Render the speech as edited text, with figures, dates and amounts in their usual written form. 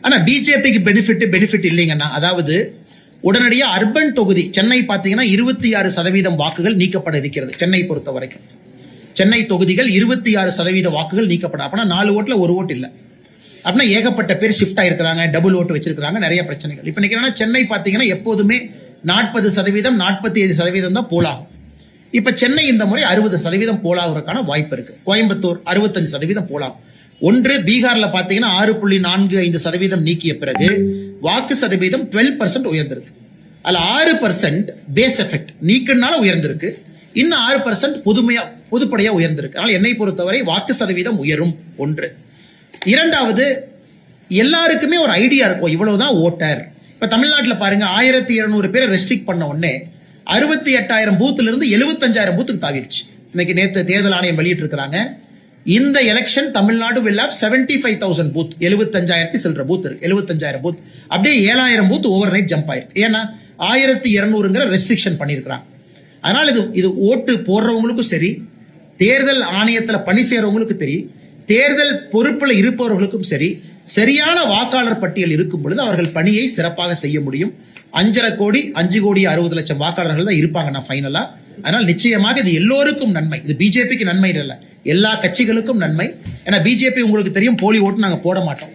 ஆனா பிஜேபிக்கு பெனிஃபிட் இல்லைங்கன்னா, அதாவது உடனடியா அர்பன் தொகுதி சென்னை பாத்தீங்கன்னா 26% வாக்குகள் நீக்கப்பட இருக்கிறது. சென்னை பொறுத்த வரைக்கும் சென்னை தொகுதிகள் 26% வாக்குகள் நீக்கப்பட, அப்பனா 4 ஓட்டுல 1 ஓட்டு இல்ல அப்படின்னா ஏகப்பட்ட பேர் ஷிஃப்ட் ஆயிருக்காங்க, டபுள் ஓட்டு வச்சிருக்காங்க, நிறைய பிரச்சனைகள். இப்ப நினைக்கிறேன்னா சென்னை பாத்தீங்கன்னா எப்போதுமே 40% 47% தான் போலாகும். இப்ப சென்னை இந்த முறை 60% போலாகிறதுக்கான வாய்ப்பு இருக்கு. கோயம்புத்தூர் 65% போலாகும். ஒன்று பீகார்ல பாத்தீங்கன்னா 6.45% நீக்கிய பிறகு வாக்கு சதவீதம் 12% உயர்ந்திருக்கு. அதுல 6% பேஸ் எஃபெக்ட் நீக்கினால உயர்ந்திருக்கு, இன்னும் 6% பொதுப்படையா உயர்ந்திருக்கு. அதனால என்னை பொறுத்தவரை வாக்கு சதவீதம் உயரும். ஒன்று. இரண்டாவது, எல்லாருக்குமே ஒரு ஐடியா இருக்கும் இவ்வளவுதான் ஓட்டர். இப்ப தமிழ்நாட்டில் பாருங்க 1200 பேரை ரெஸ்ட்ரிக்ட் பண்ண உடனே 68,000 பூத்துல இருந்து 75,000 பூத்துக்கு தாவிருச்சு. இன்னைக்கு நேற்று தேர்தல் ஆணையம் வெளியிட்டு இருக்கிறாங்க, இந்த election Tamil Nadu will have 75,000 booth, 75,000 சில்ற பூத் இருக்கு, 75,000 பூத் அப்படியே 7,000 பூத் ஓவர் நைட் ஜம்ப் ஆயிருக்கு. ஏன்னா 1200 ரெஸ்ட்ரிக்ஷன் பண்ணிருக்கிறாங்க. அதனால இது ஓட்டு போடுறவங்களுக்கும் சரி, தேர்தல் ஆணையத்தில் பணி செய்யறவங்களுக்கு சரி, தேர்தல் பொறுப்புல இருப்பவர்களுக்கும் சரி, சரியான வாக்காளர் பட்டியல் இருக்கும் பொழுது அவர்கள் பணியை சிறப்பாக செய்ய முடியும். 5.5 கோடி 5 கோடி 60 லட்சம் வாக்காளர்கள் தான் இருப்பாங்க ஃபைனலா. அதனால நிச்சயமாக இது எல்லோருக்கும் நன்மை. இது பிஜேபிக்கு நன்மை இல்ல, எல்லா கட்சிகளுக்கும் நன்மை. ஏன்னா பிஜேபி உங்களுக்கு தெரியும் போலி ஓட்டு நாங்க போட மாட்டோம்.